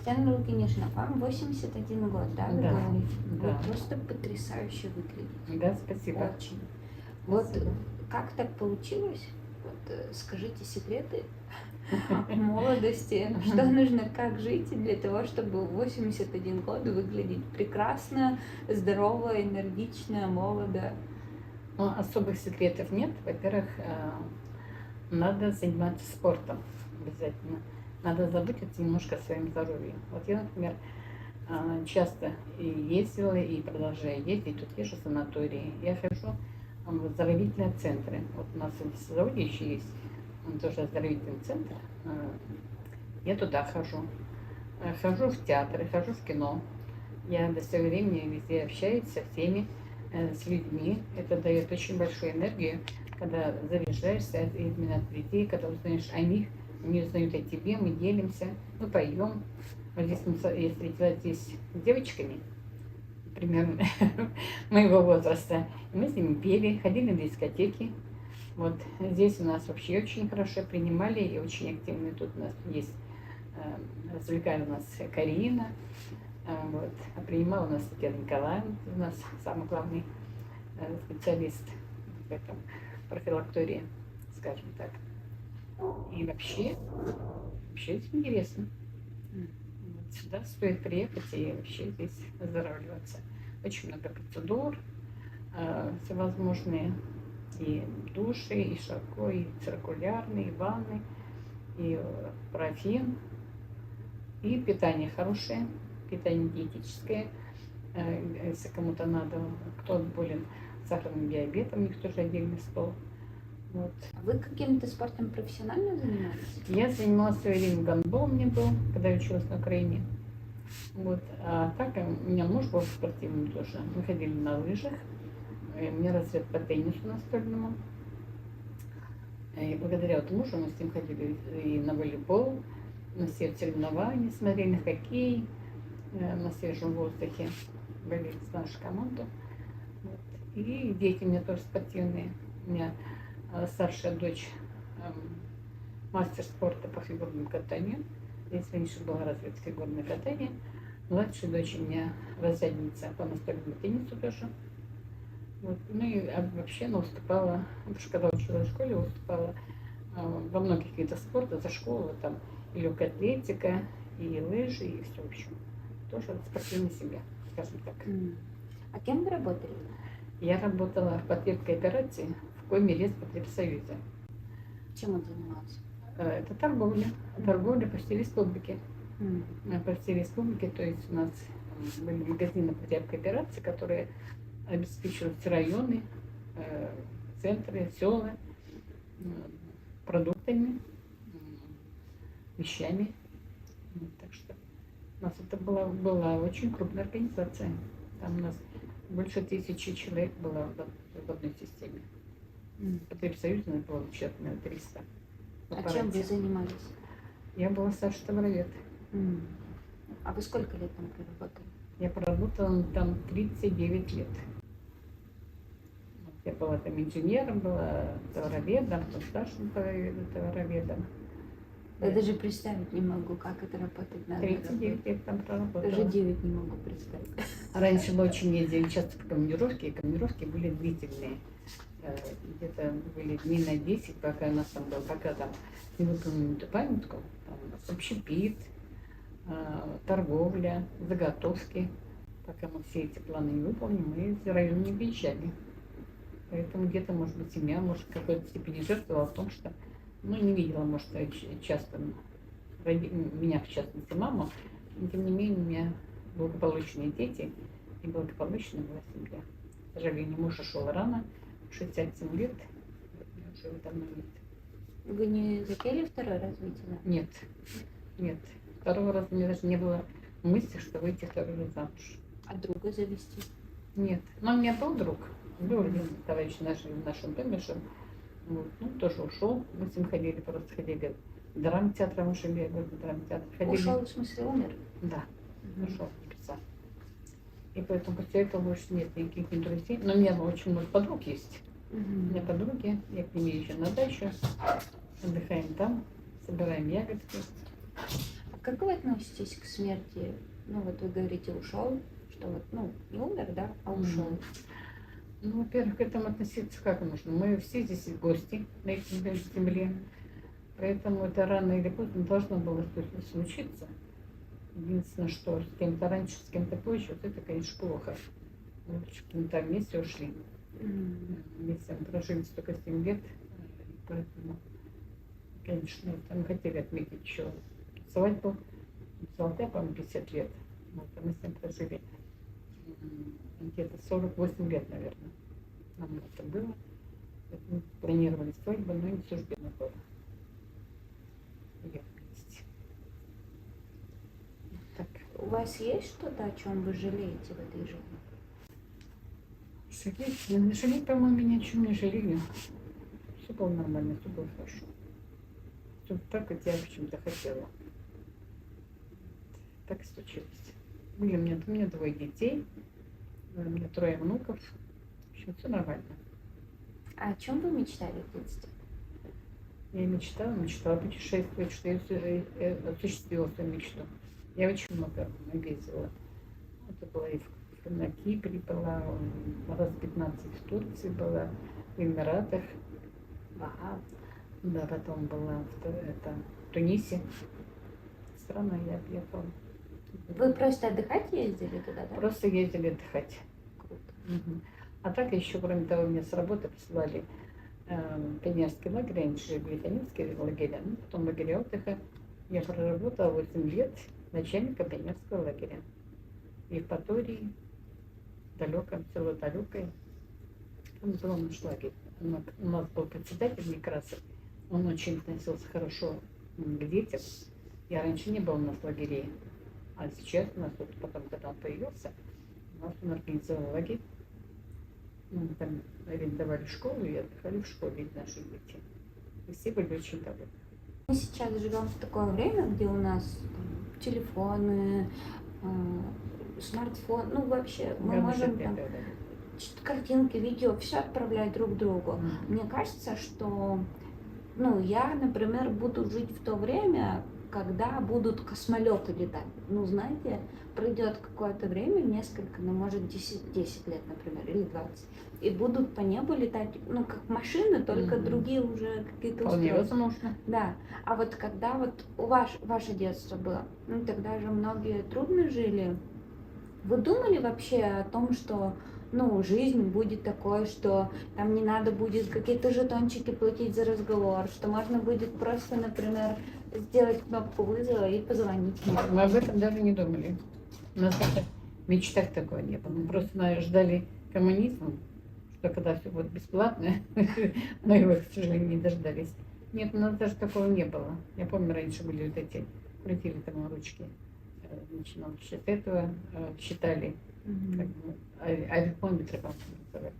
Стэнлоу, конечно, вам 81 год, да, вы Да, говорите? да. Вы просто потрясающе выглядите. Да, спасибо. Очень. Вот Спасибо. как так получилось? Вот скажите секреты молодости, что нужно, как жить для того, чтобы в 81 год выглядеть прекрасно, здорово, энергично, молодо. Ну, особых секретов нет. Во-первых, надо заниматься спортом обязательно. Надо заботиться немножко о своем здоровье. Вот я, например, часто и ездила, и продолжаю ездить. Тут езжу в санатории. Я хожу в оздоровительные центры. Вот у нас в Заводе еще есть тоже оздоровительный центр. Я туда хожу. Хожу в театры, хожу в кино. Я до своего времени везде общаюсь со всеми, с людьми. Это дает очень большую энергию, когда заряжаешься именно от людей, когда узнаешь о них, они узнают о тебе, мы делимся, мы поем. Вот здесь я встретилась здесь с девочками, примерно моего возраста. И мы с ними пели, ходили на дискотеки. Вот здесь у нас вообще очень хорошо принимали и очень активно. Тут у нас есть, развлекали у нас Карина. Вот. А принимал у нас Татьяна Николаевна, у нас самый главный специалист в этом профилактории, скажем так. И вообще очень интересно. Вот сюда стоит приехать и вообще здесь оздоравливаться. Очень много процедур всевозможные, и души, и шако, и циркулярные, и ванны, и парафин, и питание хорошее. Питание диетическое, если кому-то надо, кто болен сахарным диабетом, у них тоже отдельный стол. Вот. А вы каким-то спортом профессионально занимаетесь? Я занималась в свое время гандболом, мне был, когда я училась на Украине. Вот. А так у меня муж был спортивным тоже. Мы ходили на лыжах, у меня разряд по теннису настольному. И благодаря вот мужу мы с ним ходили и на волейбол, на все соревнования, смотрели на хоккей, на свежем воздухе, болели с нашу команду. Вот. И дети у меня тоже спортивные. У меня старшая дочь мастер спорта по фигурному катанию. Здесь раньше было развито фигурное катание. Младшая дочь у меня разрядница по настольному теннису тоже. Вот. Ну и вообще она выступала, потому что когда училась в школе, выступала во многих видах спорта за школу, там и легкая атлетика, и лыжи, и все в общем. Тоже спортивная семья, скажем так. А кем вы работали? Я работала в потребной операции в Коми Леспотребсоюзе. Чем он занимался? Это торговля по всей республике. По всей республике, то есть у нас были магазины потребной операции, которые обеспечивают районы, центры, села продуктами, вещами. Так что у нас это была очень крупная организация. Там у нас больше 1000 человек было в одной системе. Потребсоюз у нас было человек 300. А чем вы занимались? Я была старший товаровед. А вы сколько лет там проработали? Я проработала там 39 лет. Я была там инженером, была товароведом, старшим товароведом. Я даже представить не могу, как это работает. 39 лет там проработала. Даже 9 не могу представить. Раньше мы очень ездили часто в командировки, и командировки были длительные. Где-то были дней на 10, пока у нас там был, пока там не выполнили эту памятку. Там у нас общепит, торговля, заготовки. Пока мы все эти планы не выполним, мы из района не выезжали. Поэтому где-то, может быть, семья, может, в какой-то степени жертвовала в том, что, не видела, может, часто меня, в частности, маму, но, тем не менее, у меня благополучные дети и благополучная была семья. К сожалению, муж ушел рано, 67 лет, уже его давно нет. Вы не хотели второй раз выйти замуж? Нет. Второго раза у меня даже не было мысли, что выйти второй раз замуж. А друга завести? Нет. Но у меня был друг. Был один товарищ в нашем доме, что тоже ушел. Мы с ним просто ходили в драмтеатр, мы жили в драмтеатр. Ушел, в смысле, умер? Да, ушел в небеса. И поэтому после этого больше нет никаких друзей. Но у меня очень много подруг есть. У меня подруги, я к ним езжу на дачу, отдыхаем там, собираем ягодки. А Как вы относитесь к смерти? Ну, вот вы говорите, ушел, что вот, ну, не умер, да, а ушел. Ну, во-первых, к этому относиться как нужно. Мы все здесь гости на этой земле, поэтому это рано или поздно должно было случиться. Единственное, что с кем-то раньше, с кем-то позже, вот это, конечно, плохо. Лучше бы мы там вместе ушли. Вместе мы прожили столько 7 лет, поэтому, конечно, там хотели отметить еще свадьбу. Золотая, по-моему, 50 лет. Вот, а мы с ним прожили где-то 48 лет, наверное. Нам это было. Мы планировали свадьбу, но не суждено было. Уехать вместе. Вот так. У вас есть что-то, о чем вы жалеете в этой жизни? Жалеть, по-моему, ни о чем не жалею. Все было нормально, все было хорошо. Все так, как я почему-то хотела. Так и случилось. У меня 2 детей, у меня 3 внуков. В общем, все нормально. А о чем вы мечтали в детстве? Я мечтала путешествовать, что я осуществила свою мечту. Я очень много ездила. Это было на Кипре была, раз 15 в Турции была, в Эмиратах. Вау. Да, потом была в Тунисе. Страна я объехала. Вы просто отдыхать ездили туда, да? Просто ездили отдыхать. Круто. Мгм. А так еще, кроме того, меня с работы прислали пионерский лагерь, раньше были пионерские лагеря, ну, потом лагеря отдыха. Я проработала 8 лет начальника пионерского лагеря. В Евпатории, далеком, село далекое. Там был наш лагерь. У нас был председатель Некрасов. Он очень относился хорошо к детям. Я раньше не был у нас в лагере. А сейчас у нас, вот потом, когда он появился, у нас он организовал лагерь. Мы там арендовали школу и отдыхали в школе наши дети. И все были очень довольны. Мы сейчас живем в такое время, где у нас там телефоны, смартфон, ну вообще мы можем там картинки, видео, все отправлять друг другу. Мне кажется, что, ну, я, например, буду жить в то время, когда будут космолеты летать. Ну, знаете, пройдет какое-то время, несколько, ну, может, 10 лет, например, или 20, и будут по небу летать, ну, как машины, только другие уже какие-то Вполне устройства. возможно. Да, а вот когда вот ваше детство было, ну, тогда же многие трудно жили. Вы думали вообще о том, что, ну, жизнь будет такой, что там не надо будет какие-то жетончики платить за разговор, что можно будет просто, например, сделать кнопку вызова и позвонить мне? Мы об этом даже не думали. У нас даже в мечтах такого не было. Мы просто ждали коммунизма, что когда все будет бесплатно, но его, к сожалению, не дождались. Нет, у нас даже такого не было. Я помню, раньше были вот эти, крутили там ручки. Начинал с этого, считали, как бы, арифмометры, по-моему, назывались.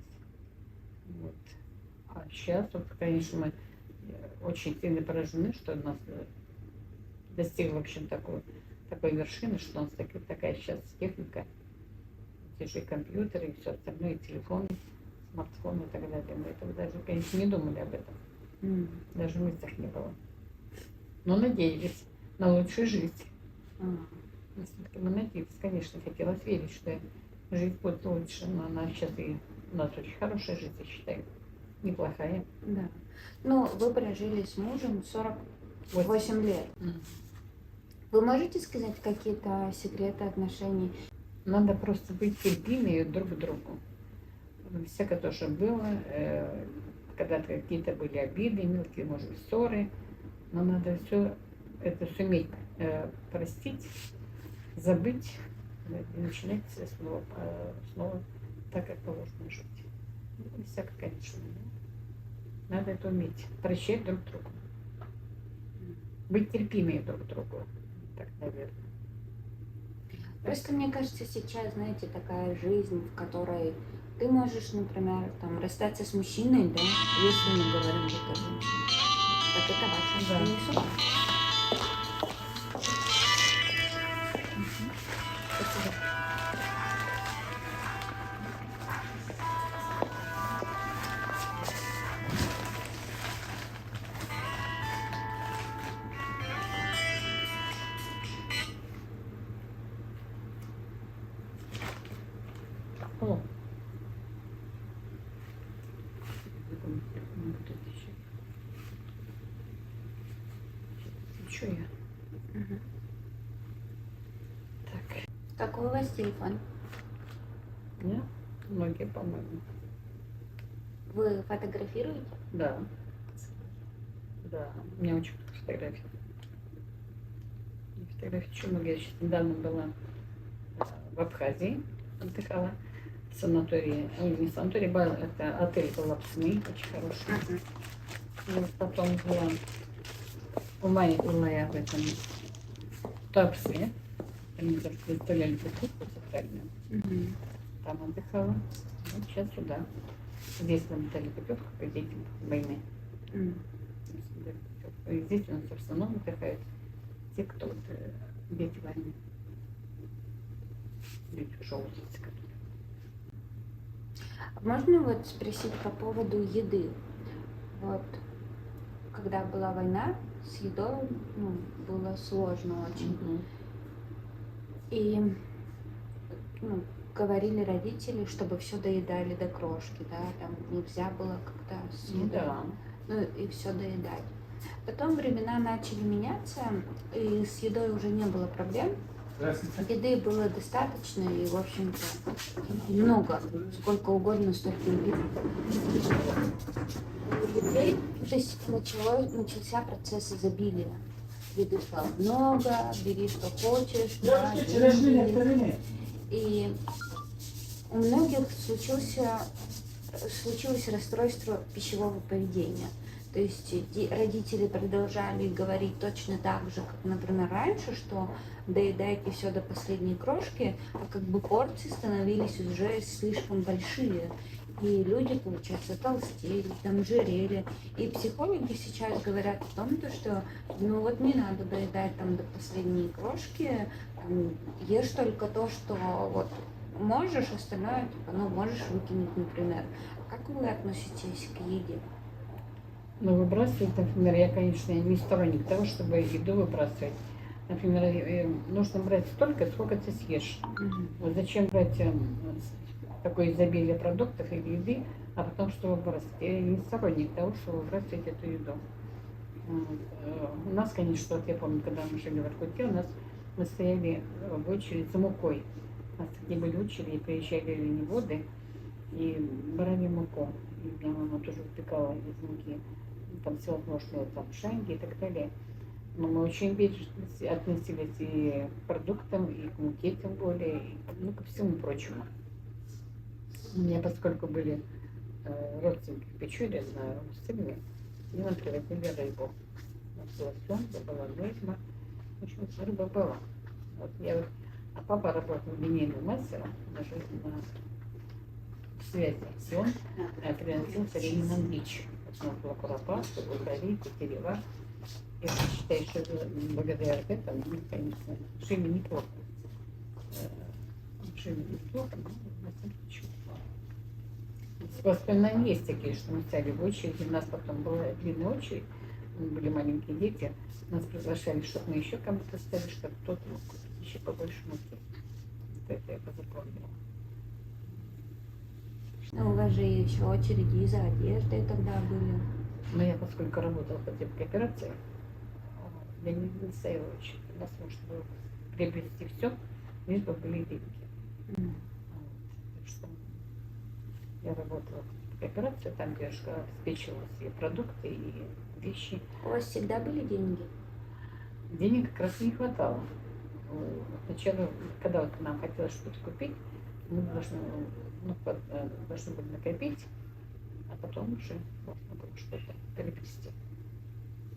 Вот. А сейчас, вот, конечно, мы очень сильно поражены, что у нас достиг, в общем, такой вершины, что у нас такая сейчас техника, те же компьютеры и все остальное, и телефоны, смартфоны и так далее. Мы этого даже, конечно, не думали об этом. Даже в мыслях не было. Но надеялись на лучшую жизнь. Мы надеялись, конечно, хотелось верить, что жизнь будет лучше, но она сейчас и у нас очень хорошая жизнь, я считаю, неплохая. Да. Ну, вы прожили с мужем 48 лет. Вы можете сказать какие-то секреты отношений? Надо просто быть терпимыми друг к другу. Всякое тоже было, когда-то какие-то были обиды, мелкие, может быть, ссоры, но надо все это суметь простить, забыть и начинать снова так, как положено жить. Ну, всяко, конечно. Надо это уметь. Прощать друг другу. Быть терпимее друг к другу. Так, наверное. Просто мне кажется, сейчас, знаете, такая жизнь, в которой ты можешь, например, там, расстаться с мужчиной, да, если мы говорим об этом. Так это ваша Да. жизнь, супер. Спасибо. О. Вот это еще. Что я? Мгм. Так. Какой у вас телефон? Нет? Многие, по-моему. Вы фотографируете? Да. Да. У меня очень много фотографий. Фотографий очень много. Я сейчас недавно была в Абхазии, отдыхала в санатории. Ой, не санаторий, это отель был Лапсны, очень хороший. И вот потом была в мае была я в этом Туапсе. Они заставляли кухню сакральную. Мгм. Там отдыхала. Вот сейчас сюда. Здесь нам дали путевку по детям войны. М. И здесь у нас в основном отдыхают те, кто вот, дети войны. Дети уже возраста, которые. Можно вот спросить по поводу еды? Вот, когда была война, с едой ну, было сложно очень. Мгм. И ну, говорили родители, чтобы все доедали до крошки, да, там нельзя было как-то с Ну едой, да. ну и все доедать. Потом времена начали меняться, и с едой уже не было проблем. Здравствуйте. Еды было достаточно, и, в общем-то, много, сколько угодно, столько еды. То есть начался процесс изобилия. Еды стало много, бери что хочешь, да, деньги. И у многих случилось расстройство пищевого поведения. То есть родители продолжали говорить точно так же, как, например, раньше, что доедайте все до последней крошки, а как бы порции становились уже слишком большие. И люди, получается, толстели, там жирели. И психологи сейчас говорят о том, что ну вот не надо доедать там до последней крошки, там, ешь только то, что вот можешь, остальное, типа, ну, можешь выкинуть, например. Как вы относитесь к еде? Но выбрасывать, например, я, конечно, не сторонник того, чтобы еду выбрасывать. Например, нужно брать столько, сколько ты съешь. Вот зачем брать такое изобилие продуктов или еды, а потом что выбрасывать? Я не сторонник того, чтобы выбрасывать эту еду. Вот. У нас, конечно, вот я помню, когда мы жили в Иркутске, мы стояли в очередь за мукой. У нас такие были очереди, приезжали оленеводы и брали муку. И у меня мама тоже выпекала из муки там всевозможные там шанги и так далее. Но мы очень бережно относились и к продуктам, и к муке тем более, и ну, ко всему прочему. У меня, поскольку были родственники в Печоре, я знаю, родственники, и нам привозили рыбу. У нас была семга, была рыба. В общем, рыба была. Вот а папа работал линейным мастером на связи. И он приносил все время нам дичь. У нас была куропатка, бухари, тетерева. Я считаю, что благодаря этому мы, конечно, жили неплохо. Жили неплохо, но на самом деле воспоминания есть такие, что мы стояли в очереди, у нас потом была длинная очередь, мы были маленькие дети, нас приглашали, чтобы мы еще кому-то стали, чтобы кто-то мог купить еще побольше муки. Вот это я запомнила. Ну, у вас же еще очереди и за одеждой тогда были. Но я, поскольку работала по тем кооперации, я не стояла в очереди. У нас можно было приобрести все, лишь бы были деньги. Вот. Так что я работала в кооперации, там девушка обеспечивала себе продукты и вещи. У вас всегда были деньги? Денег как раз не хватало. Сначала, когда вот нам хотелось что-то купить, мы должны были накопить, а потом уже можно было что-то приобрести.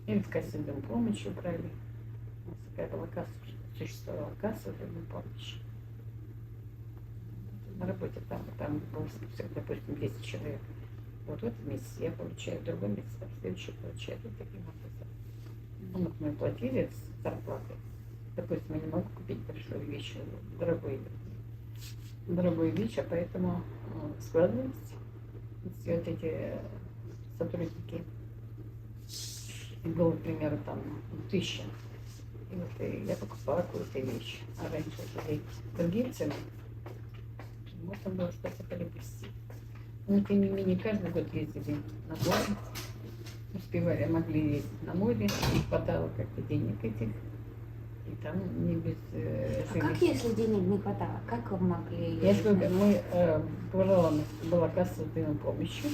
Или в кассе помощи брали. У нас такая была касса, существовала касса помощи. На работе там было, допустим, 10 человек. Вот в этом месяце я получаю, в другом месяце следующий получает. Вот таким образом. Ну, вот мы платили с зарплаты. Допустим, я не могу купить большую вещь, дорогую вещь, а поэтому складывались все вот эти сотрудники. И было, к примеру, там 1000. И вот я покупала какую-то вещь. А раньше были другие цены. можно было что-то приобрести. Но тем не менее, каждый год ездили на море, успевали, могли ездить на море, не хватало как-то денег этих, и там не без А как, если денег не хватало? Как вы могли Я же ездить говорю, на море? была касса взаимопомощи,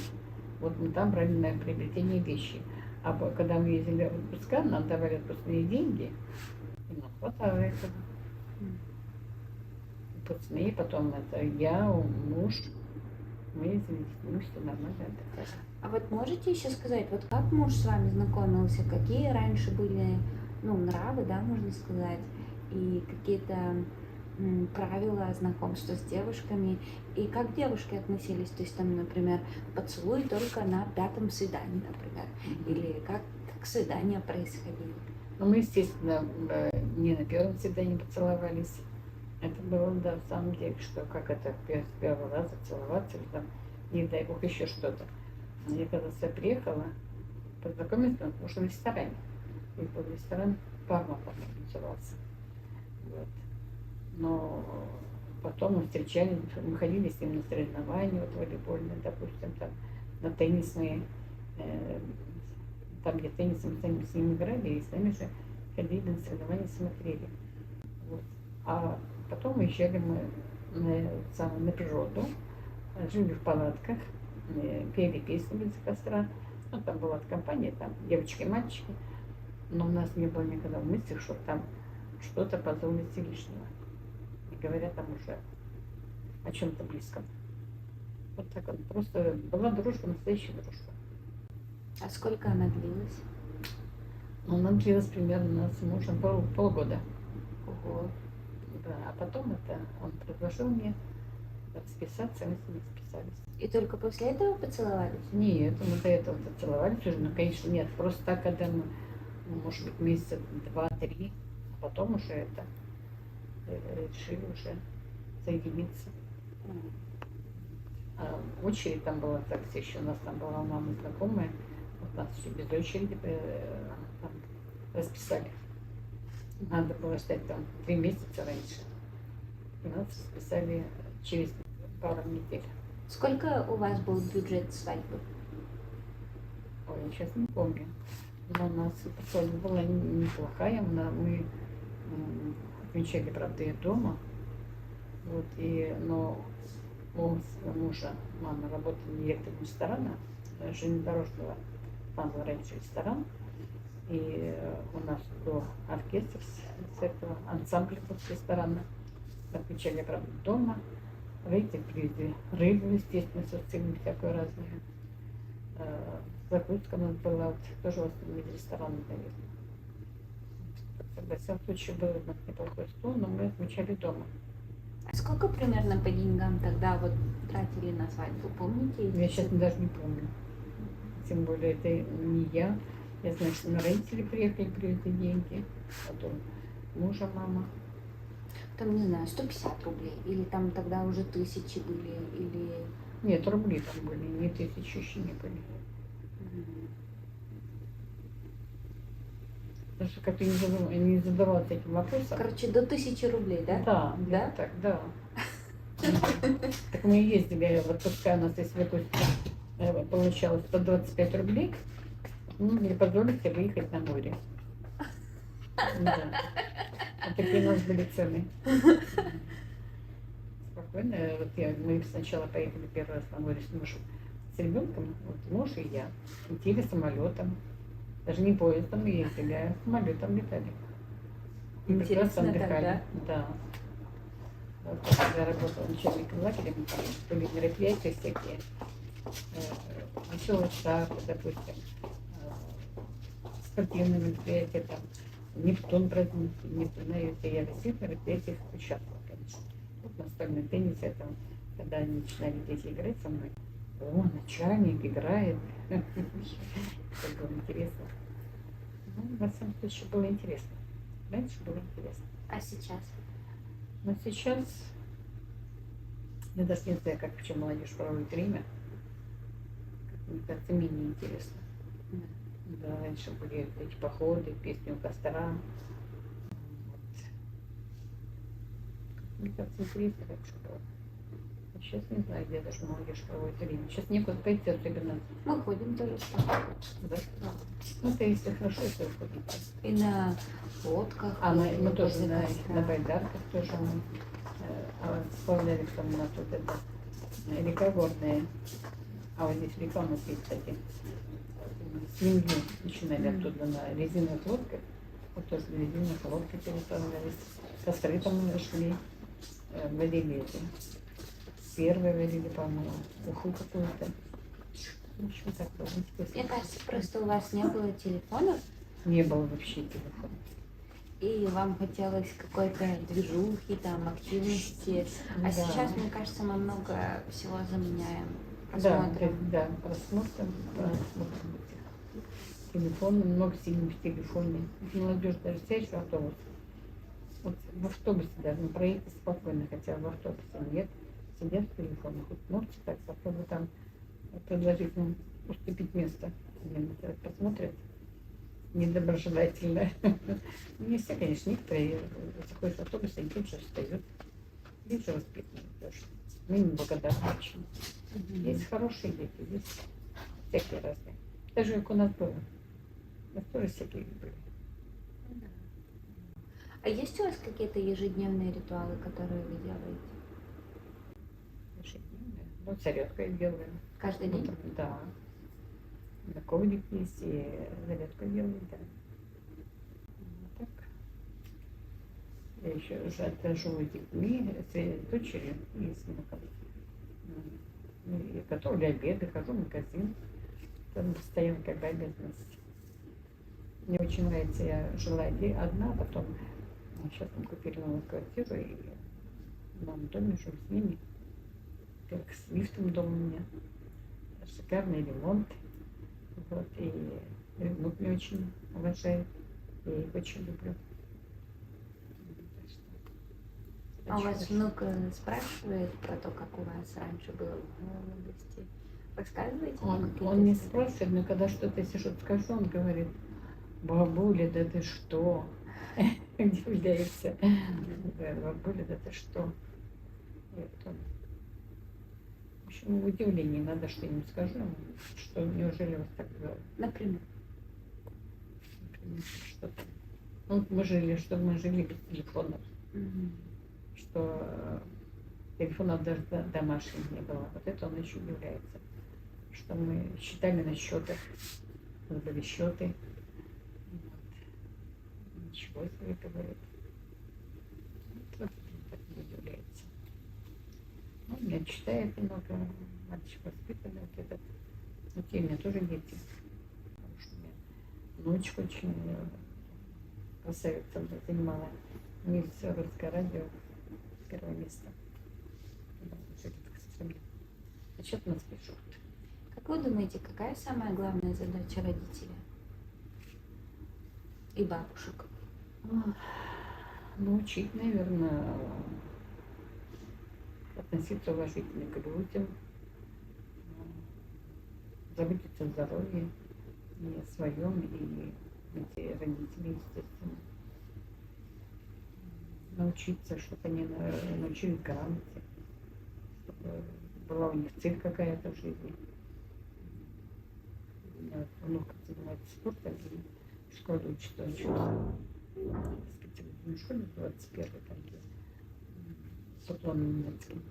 вот мы там брали на приобретение вещи. А когда мы ездили в отпуска, нам давали отпускные деньги, и нам хватало этого. Отпускные, потом это я, муж, мы ездили с ним, все нормально отдыхали. А вот можете еще сказать, вот как муж с вами знакомился, какие раньше были, ну, нравы, да, можно сказать, и какие-то правила знакомства с девушками, и как девушки относились, то есть там, например, поцелуй только на 5-м свидании, например, или как свидания происходили. Ну, мы, естественно, не на первом свидании поцеловались. Это было, да, в самом деле, что как это с первого раза целоваться, или там, не дай бог, еще что-то. Я когда сюда приехала, познакомилась, потому что в ресторане. И был ресторан Парма, по-моему, назывался. Вот. Но потом мы встречались, мы ходили с ним на соревнования, вот волейбольные, допустим, там, на теннисные, там, где теннисом с ним играли, и с нами же ходили на соревнования, смотрели. Вот. А потом уезжали мы на природу, жили в палатках, пели песни без костра. Ну, там была компания, там девочки и мальчики, но у нас не было никогда в мыслях, что там что-то позволить лишнего. Не говоря там уже о чем-то близком. Вот так вот. Просто была дружба, настоящая дружба. А сколько она длилась? Ну, она длилась примерно у нас с мужем полгода. Ого. Да, а потом он предложил мне расписаться, мы с ним списались. И только после этого поцеловались? Нет, мы до этого целовались уже, ну, конечно, нет. Просто так, когда мы, ну, может быть, месяца 2-3, а потом уже решили уже соединиться. А очередь там была, так еще у нас там была мама знакомая, вот нас еще без очереди там расписали. Надо было ждать там 3 месяца раньше. И нас расписали через пару недель. Сколько у вас был бюджет свадьбы? Ой, я сейчас не помню. Но у нас свадьба была неплохая. Мы отмечали, правда, и дома. Вот, но мужа, мама работала директором ресторана, железнодорожного, там был раньше ресторан. И у нас был оркестр с этого ансамбля после ресторана. Отмечали, правда, дома. Родители привезли рыбу, естественно, со сценой всякую разную. Закуска у нас была, вот, тоже в основном из ресторана, наверное. Во всяком случае, был у нас неплохой стол, но мы отмечали дома. А сколько примерно по деньгам тогда вот тратили на свадьбу, помните? Я сейчас даже не помню. Тем более, это не я. Я знаю, что на родители приехали, привезли деньги. Потом мужа, мама. Там, не знаю, 150 рублей, или там тогда уже 1000 были, или... Нет, рубли там были, не 1000 еще не были. Даже как-то не задавался этим вопросом. Короче, до 1000 рублей, да? Да, Да? так, да. Так мы ездили в отпуска, у нас если в получалось 125 рублей, мы могли позволить себе выехать на море. Да. Вот такие у нас были цены. Спокойно. Вот мы сначала поехали первый раз на море с ребенком, вот муж и я. Летели самолетом. Даже не поездом мы ездили, а самолетом летали. И прекрасно Интересно отдыхали. тогда. Да. Вот, когда я работала начальником лагеря, были мероприятия всякие. Начало старта, допустим, спортивные мероприятия, там, Нептун праздники, Нептуна, я во всех мероприятиях участвовала, конечно. Вот настольный теннис, это когда они начинали дети играть со мной. О, начальник играет. Это было интересно. Ну, во всяком случае, было интересно. Раньше было интересно. А сейчас? Но сейчас я даже не знаю, как почему молодежь проводит время. Мне кажется, менее интересно. Да, раньше были эти походы, песни у костра. Вот. Мне кажется, интересно раньше было. Сейчас не знаю, где даже молодежь проводит время. Сейчас некуда пойти, особенно. Мы ходим тоже в парк. Да? Ну, это если хорошо, то ходите. И на лодках. А и мы тоже возле на костра. байдарках тоже. Сплавляли там у нас вот это река горная. А вот здесь река у нас есть, кстати. С Минги начинали оттуда на резиновых лодках. Вот тоже на резиновых лодках переправлялись. Костры там нашли. Варили эти. Первые варили, по-моему, уху какую-то. В общем, так было вкусно. Мне кажется, просто у вас не было телефонов, Не было вообще телефона. и вам хотелось какой-то движухи, там, активности. А Да. сейчас, мне кажется, мы много всего заменяем Да, просмотром. да, просмотром этих телефонов, много сидим в телефоне. Молодежь даже сядешь в автобус. Вот в автобусе даже, на проезде спокойно, хотя в автобусе нет, сидят в телефонах. Вот можете так, попробуй там предложить им уступить место. Где-нибудь посмотрят недоброжелательно. Не все, конечно, некоторые заходят в автобус и тут же встают. Здесь же воспитанные тоже. Мы им благодарны очень. Есть хорошие дети, есть всякие разные. Даже как у нас было. У нас тоже всякие были. А есть у вас какие-то ежедневные ритуалы, которые вы делаете? Ежедневные. Ну, зарядку я делаю. Каждый день? Утром, да. На коврик есть и зарядку делаю, да. Вот так. Я еще уже отхожу с детьми, с дочерью и с внуком. И готовлю обеды, хожу в магазин. Там постоянно как бы обязанность. Мне очень нравится, я жила одна, потом сейчас мы купили новую квартиру и в новом доме живу с ними. Как с лифтом дома у меня. Шикарный ремонт. Вот, и внук меня очень уважает. Я их очень люблю. А у вас внук спрашивает про то, как у вас раньше было в молодости? Рассказывайте ему какие-то Он не истории? спрашивает, но когда что-то, если что-то скажу, он говорит: бабуля, да ты что? Удивляется. Говорит: бабуля, да ты что? В общем, в удивлении надо что-нибудь скажу ему, что неужели вас так было? Например? Например, что-то. Ну, мы жили без телефонов, что телефонов даже домашних не было. Вот это он еще удивляется, что мы считали на счетах, у нас были счеты. Вот. Ничего себе, говорит. Вот так не удивляется. Ну, меня читает много, мальчик воспитанный, вот этот. Вот и у меня тоже дети. Потому что у меня внучка очень красавица занимала мисс Русское радио, первое место. А сейчас нас пишут. Как вы думаете, какая самая главная задача родителей и бабушек? Научить, наверное, относиться уважительно к людям, заботиться о здоровье, и о своем, и детей, родителей, естественно. Научиться, чтобы они научились грамоте, чтобы была у них цель какая-то в жизни. У меня внук занимается спортом и в школе учится, он учится в специализированной школе 21 там, с уклоном немецким.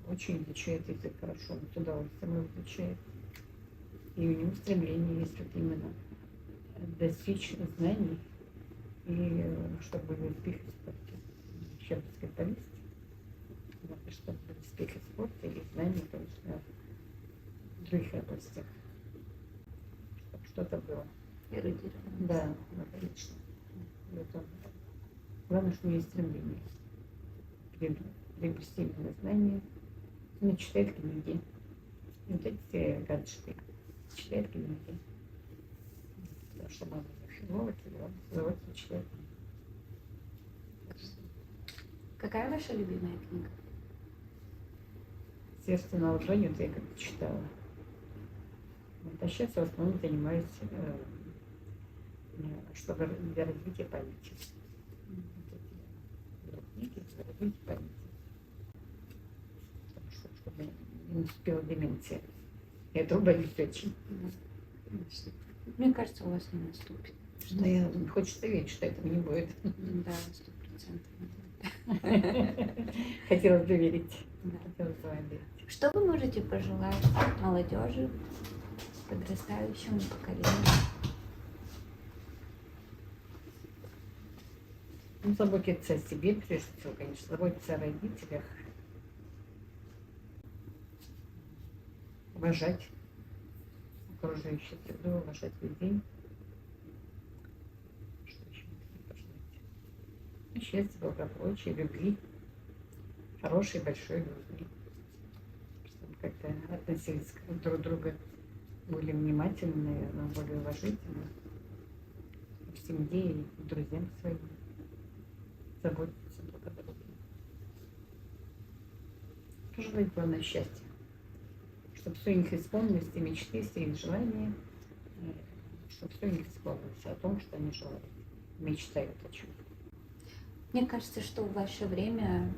Очень изучает язык хорошо, он с удовольствием его изучает. И у него стремление есть вот именно достичь знаний, и чтобы были успехи в спорте. Еще баскетболист, чтобы были успехи в спорте и знания, конечно, в других областях. Чтобы что-то было. Эрудированность. Да, отлично. Это главное, что у него есть стремление. Приобрести именно знания. Он читает книги. И вот эти все гаджеты. Читает книги. Потому что мама филолог, и он с удовольствием читает. Какая ваша любимая книга? «Сердце на ладони» вот я как-то читала. Вот, а сейчас в основном занимаюсь, чтобы для развития памяти. Вот эти книги для развития памяти. наступила деменция. Я этого боюсь очень. Да. Мне кажется, у вас не наступит. Но я хочется верить, что этого не будет. Да, 100%. Хотелось бы верить. Да. Хотелось бы верить. Что вы можете пожелать молодежи, подрастающему поколению? Ну, заботиться о себе, прежде всего, конечно, заботиться о родителях, уважать окружающую среду, уважать людей. Что еще можно пожелать? Счастья, благополучия, любви, хорошей, большой любви. Чтобы как-то относились друг к другу более внимательно, более уважительно в семье и к друзьям своим. Заботиться друг о друге. Пожелать главное счастья. Чтобы все у них исполнилось, все мечты, все их желания, чтобы все у них исполнилось о том, что они желают, мечтают о чем. Мне кажется, что в ваше время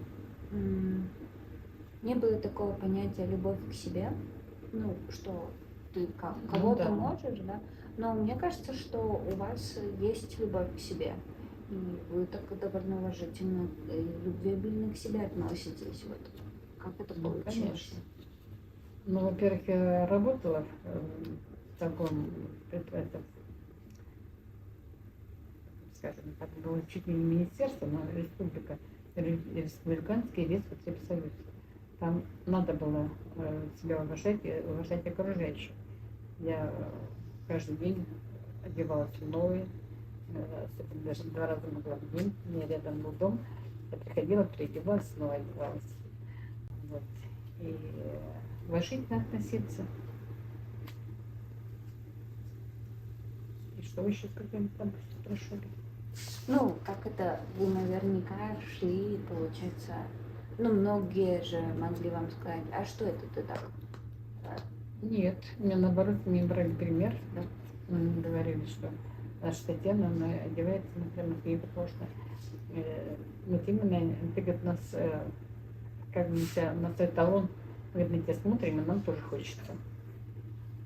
не было такого понятия любовь к себе, ну, что ты кого-то да. можешь, да, но мне кажется, что у вас есть любовь к себе, и вы так довольно уважительно и любвеобильно к себе относитесь, вот, как это получилось? Конечно. Ну, во-первых, я работала в таком предприятии, скажем так, было чуть ли не министерство, но республиканский Леспотребсоюз. Там надо было себя уважать и уважать окружающих. Я каждый день одевалась в новые, даже 2 раза могла в день, у меня рядом был дом, я приходила, переодевалась, снова одевалась. Вот. И уважительно относиться. И что вы еще сказали, там спрашивали? Ну, как это, вы наверняка шли, получается, ну, многие же могли вам сказать, а что это ты так? Нет, мне наоборот, мне брали пример, да? Говорили, что наша Татьяна, она одевается, например, ей потому что вот именно, ты, говорит, нас, как бы, на свой талон, говорит, мы тебя смотрим, и нам тоже хочется.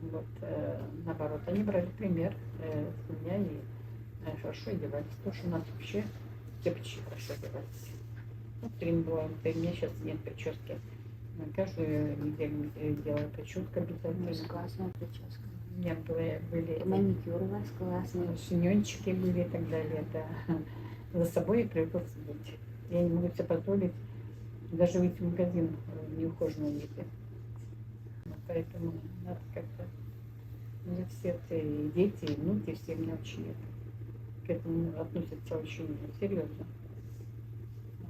Вот, наоборот, они брали пример с меня и хорошо одевались, потому что у нас вообще девочки хорошо одевались. Ну, трим было, у меня сейчас нет прически. Каждую неделю делаю прическу обязательно. Классная прическа. У меня были маникюр у вас классный. шиньончики были и так далее. Да. За собой я привыкла следить. Я не могу себе позволить даже выйти в магазин в неухоженном виде. Поэтому надо как-то... Мне все и дети, и внуки, все мне очень к этому относятся очень серьезно.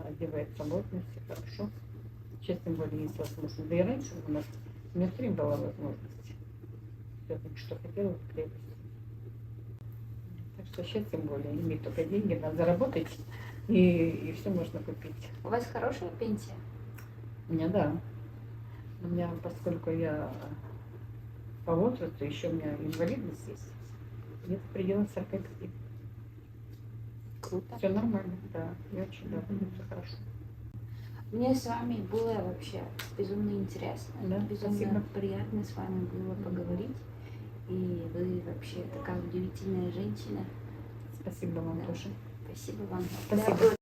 Одеваются модно, все хорошо. Сейчас, тем более, есть возможность. Да и раньше у нас все время была возможность. Я так что хотела, приобрести. Так что сейчас, тем более, иметь только деньги, надо заработать, и все можно купить. У вас хорошая пенсия? У меня, да. У меня, поскольку я по возрасту, еще у меня инвалидность есть, где-то в пределах 45. Круто. Все нормально, да. Я очень довольна, все хорошо. Мне с вами было вообще безумно интересно, Да, безумно спасибо. приятно с вами было поговорить. И вы вообще такая удивительная женщина. Спасибо вам Да. тоже. Спасибо вам. Спасибо. Да,